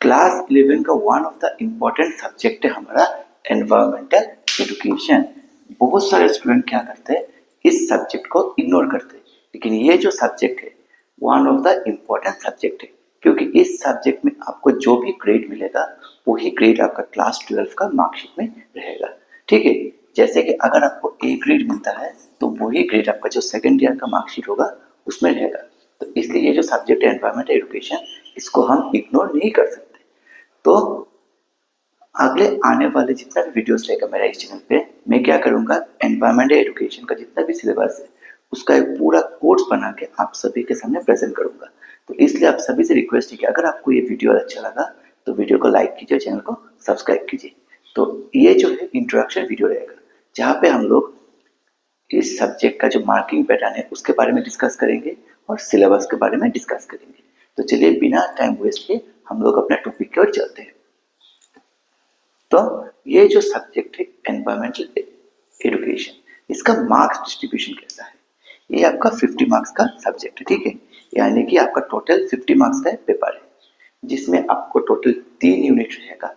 Class 11 का one of the important subject है हमारा एनवायरमेंटल एजुकेशन। बहुत सारे स्टूडेंट क्या करते हैं, इस सब्जेक्ट को इग्नोर करते हैं, लेकिन ये जो सब्जेक्ट है one of the important subject है, क्योंकि इस सब्जेक्ट में आपको जो भी ग्रेड मिलेगा वही ग्रेड आपका क्लास 12 का मार्कशीट में रहेगा। ठीक है, जैसे कि अगर आपको ए ग्रेड मिलता है तो वही ग्रेड आपका जो सेकेंड ईयर का मार्कशीट होगा उसमें रहेगा। तो इसलिए ये जो सब्जेक्ट है एनवायरमेंटल एजुकेशन, इसको हम इग्नोर नहीं कर सकते। तो अगले आने वाले जितना भी वीडियोस रहेगा मेरा इस चैनल पे, मैं क्या करूंगा, एनवायरमेंटल एजुकेशन का जितना भी सिलेबस है उसका एक पूरा कोर्स बना के आप सभी के सामने प्रेजेंट करूंगा। तो इसलिए आप सभी से रिक्वेस्ट है कि अगर आपको ये वीडियो अच्छा लगा तो वीडियो को लाइक कीजिए, चैनल को सब्सक्राइब कीजिए। तो ये जो है इंट्रोडक्शन वीडियो रहेगा, जहाँ पे हम लोग इस सब्जेक्ट का जो मार्किंग पैटर्न है उसके बारे में डिस्कस करेंगे और सिलेबस के बारे में डिस्कस करेंगे। तो चलिए बिना टाइम वेस्ट किए हम लोग अपने टॉपिक की ओर चलते हैं। तो ये जो सब्जेक्ट है एनवायरमेंटल एजुकेशन, इसका मार्क्स डिस्ट्रीब्यूशन कैसा है। ये आपका 50 मार्क्स का सब्जेक्ट है, ठीक है, यानी कि आपका टोटल 50 मार्क्स का पेपर है, जिसमें आपको टोटल 3 यूनिट रहेगा।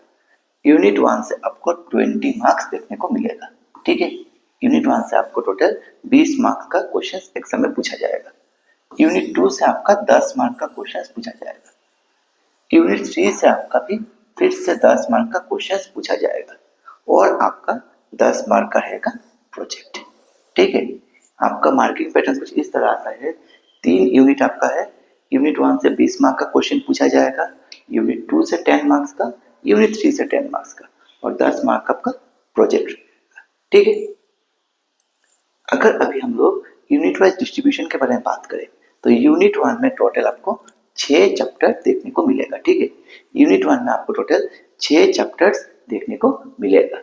यूनिट 1 से आपको 20 मार्क्स देखने को मिलेगा। ठीक है, यूनिट 1 से आपको टोटल 20 मार्क्स का क्वेश्चन एग्जाम में पूछा जाएगा। यूनिट 2 से आपका 10 मार्क्स का क्वेश्चन पूछा जाएगा। यूनिट 3 से आपका भी फिर से 10 मार्क का क्वेश्चन पूछा जाएगा और आपका 10 मार्क का रहेगा प्रोजेक्ट। ठीक है, आपका मार्किंग पैटर्न कुछ इस तरह आता है। 3 यूनिट आपका है, यूनिट 1 से 20 मार्क का क्वेश्चन पूछा जाएगा, यूनिट 2 से 10 मार्क्स का, यूनिट 3 से 10 मार्क्स का और 10 मार्क का आपका प्रोजेक्ट रहेगा। ठीक है, अगर अभी हम लोग यूनिट वाइज डिस्ट्रीब्यूशन के बारे में बात करें तो यूनिट 1 में टोटल आपको 6 चैप्टर देखने को मिलेगा। ठीक है, यूनिट 1 में आपको टोटल 6 चैप्टर्स देखने को मिलेगा।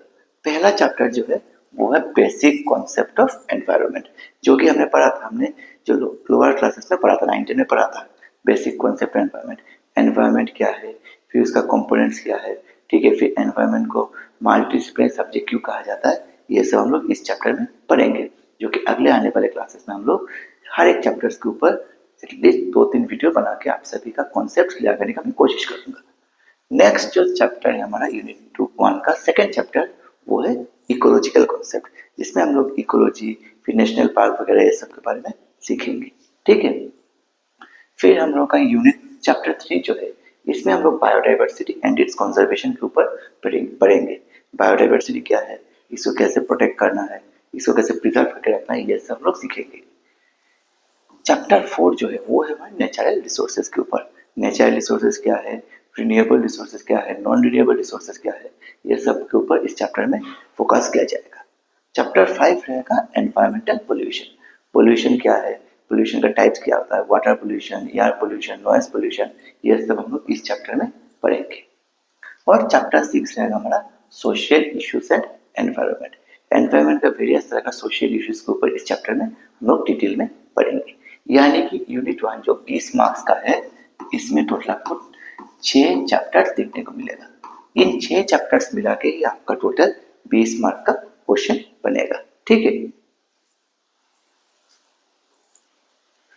पहला चैप्टर जो है वो है बेसिक कॉन्सेप्ट ऑफ एनवायरनमेंट, जो कि हमने पढ़ा था, हमने जो लोअर क्लासेस में पढ़ा था, 19 में पढ़ा था। बेसिक कॉन्सेप्ट एनवायरनमेंट, एनवायरनमेंट क्या है, फिर उसका कंपोनेंट्स क्या है। ठीक है, फिर एनवायरनमेंट को मल्टीडिसिप्लिनरी सब्जेक्ट क्यों कहा जाता है, ये सब हम लोग इस चैप्टर में पढ़ेंगे, जो कि अगले आने वाले क्लासेस में हम लोग हर एक चैप्टर्स के ऊपर एटलीस्ट 2-3 वीडियो बना के आप सभी का कॉन्सेप्ट क्लियर करने का मैं कोशिश करूंगा। नेक्स्ट जो चैप्टर है हमारा यूनिट 1 का सेकंड चैप्टर, वो है इकोलॉजिकल कॉन्सेप्ट, जिसमें हम लोग इकोलॉजी, फिर नेशनल पार्क वगैरह ये सब के बारे में सीखेंगे। ठीक है, फिर हम लोग का यूनिट चैप्टर 3 जो है, इसमें हम लोग बायोडाइवर्सिटी एंड इट्स कंजर्वेशन के ऊपर पढ़ेंगे। बायोडाइवर्सिटी क्या है, इसको कैसे प्रोटेक्ट करना है, इसको कैसे प्रिजर्व करके रखना है, ये सब हम लोग सीखेंगे। चैप्टर 4 जो है वो है हमारे नेचुरल रिसोर्सेज के ऊपर। नेचुरल रिसोर्सेज क्या है, रिन्यूएबल रिसोर्सेज क्या है, नॉन रिन्यूएबल रिसोर्सेज क्या है, ये सब के ऊपर इस चैप्टर में फोकस किया जाएगा। चैप्टर 5 रहेगा एनवायरमेंटल पोल्यूशन। पोल्यूशन क्या है, पोल्यूशन का टाइप्स क्या होता है, water pollution, air pollution, noise pollution, ये सब हम लोग इस चैप्टर में पढ़ेंगे। और चैप्टर 6 रहेगा हमारा social issues and environment. Environment का वेरियस तरह का सोशल इश्यूज के ऊपर इस चैप्टर में हम लोग डिटेल में पढ़ेंगे। यानी कि यूनिट 1 जो 20 मार्क्स का है, इसमें टोटल आपको 6 चैप्टर्स देखने को मिलेगा। इन 6 चैप्टर्स मिला के ही आपका टोटल 20 मार्क का क्वेश्चन बनेगा। ठीक है,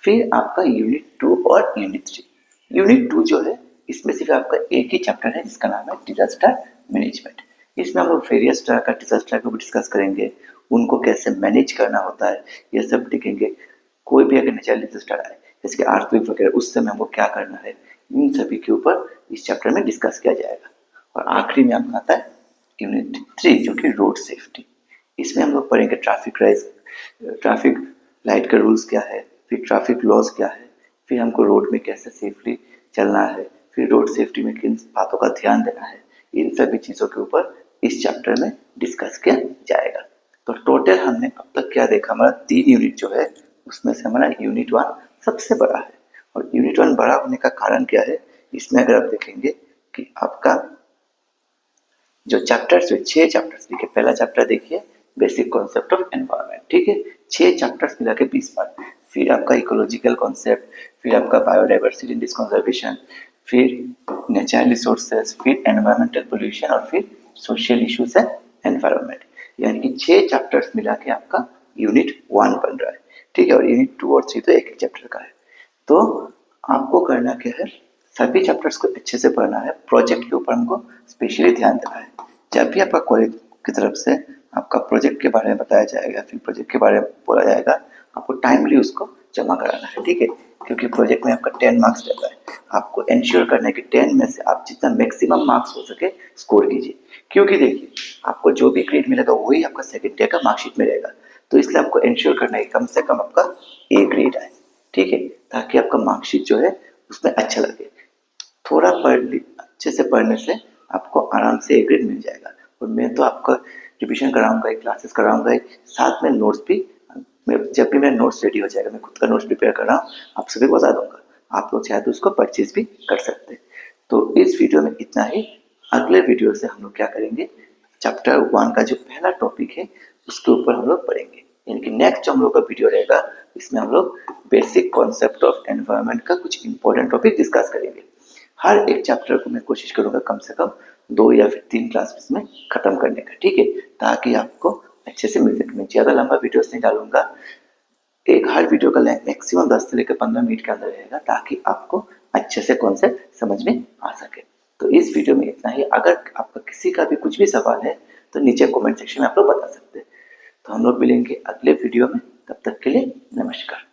फिर आपका यूनिट 2 और यूनिट 3। यूनिट 2 जो है, इसमें सिर्फ आपका एक ही चैप्टर है जिसका नाम है डिजास्टर मैनेजमेंट। इसमें हम लोग वेरियस तरह का डिजास्टर को डिस्कस करेंगे, उनको कैसे मैनेज करना होता है ये सब देखेंगे। कोई भी अगर नेचुरल डिजास्टर आए जैसे कि अर्थक्वेक वगैरह, उस समय हमको क्या करना है, इन सभी के ऊपर इस चैप्टर में डिस्कस किया जाएगा। और आखिरी में आपका आता है यूनिट 3 जो कि रोड सेफ्टी। इसमें हम लोग पढ़ेंगे ट्रैफिक लाइट का रूल्स क्या है, फिर ट्रैफिक लॉज क्या है, फिर हमको रोड में कैसे सेफली चलना है, फिर रोड सेफ्टी में किन बातों का ध्यान देना है, इन सभी चीज़ों के ऊपर इस चैप्टर में डिस्कस किया जाएगा। तो टोटल हमने अब तक क्या देखा, हमारा 3 यूनिट जो है उसमें से हमारा यूनिट 1 सबसे बड़ा है। और यूनिट 1 बड़ा होने का कारण क्या है, इसमें अगर आप देखेंगे कि आपका जो चैप्टर्स है 6 चैप्टर्स देखिए। पहला चैप्टर देखिए बेसिक कॉन्सेप्ट ऑफ एनवायरनमेंट, ठीक है, 6 चैप्टर्स मिला के 20 मार्क। फिर आपका इकोलॉजिकल कॉन्सेप्ट, फिर आपका बायोडाइवर्सिटी एंड कंजर्वेशन, फिर नेचुरल रिसोर्सेज, फिर एनवायरमेंटल पोल्यूशन और फिर सोशल इश्यूज एंड एनवायरनमेंट। यानी कि 6 चैप्टर्स मिला के आपका यूनिट 1 बन रहा है। ठीक है, और यूनिट 2 और 3 तो एक एक चैप्टर का है। तो आपको करना क्या है, सभी चैप्टर्स को अच्छे से पढ़ना है। प्रोजेक्ट के ऊपर हमको स्पेशली ध्यान देना है। जब भी आपका कॉलेज की तरफ से आपका प्रोजेक्ट के बारे में बताया जाएगा, फिर प्रोजेक्ट के बारे में बोला जाएगा, आपको टाइमली उसको जमा कराना है, ठीक है। क्योंकि प्रोजेक्ट में आपका 10 मार्क्स रहता है। आपको इंश्योर करना है कि 10 में से आप जितना मैक्सिमम मार्क्स हो सके स्कोर कीजिए। क्योंकि देखिए, आपको जो भी ग्रेड मिलेगा वही आपका सेकंड ईयर का मार्कशीट में रहेगा। तो इसलिए आपको इंश्योर करना है कम से कम आपका ए ग्रेड आए, ठीक है, ताकि आपका मार्कशीट जो है उसमें अच्छा लगे। थोड़ा अच्छे से पढ़ने से आपको आराम से ए ग्रेड मिल जाएगा। और मैं तो आपका रिविजन कराऊंगा, क्लासेस कराऊंगा, साथ में नोट्स भी। जब भी मेरा नोट्स रेडी हो जाएगा, मैं खुद का नोट्स प्रिपेयर कर रहा हूँ, आप सभी को बता दूंगा। आप लोग चाहे तो उसको परचेज भी कर सकते हैं। तो इस वीडियो में इतना ही। अगले वीडियो से हम लोग क्या करेंगे, चैप्टर 1 का जो पहला टॉपिक है उसके ऊपर हम लोग पढ़ेंगे। यानी कि नेक्स्ट जो हम लोग का वीडियो रहेगा, इसमें हम लोग बेसिक कॉन्सेप्ट ऑफ एनवायरनमेंट का कुछ इंपॉर्टेंट टॉपिक डिस्कस करेंगे। हर एक चैप्टर को मैं कोशिश करूंगा कम से कम 2 या फिर 3 क्लासेस में खत्म करने का, ठीक है, ताकि आपको अच्छे से मिल सके। मैं ज़्यादा लंबा वीडियोस नहीं डालूंगा। एक हर वीडियो का लेंथ मैक्सिमम 10 से लेकर 15 मिनट के अंदर रहेगा, ताकि आपको अच्छे से कॉन्सेप्ट समझ में आ सके। तो इस वीडियो में इतना ही। अगर आपका किसी का भी कुछ भी सवाल है तो नीचे कमेंट सेक्शन में आप लोग बता सकते हैं। तो हम लोग मिलेंगे अगले वीडियो में। तब तक के लिए नमस्कार।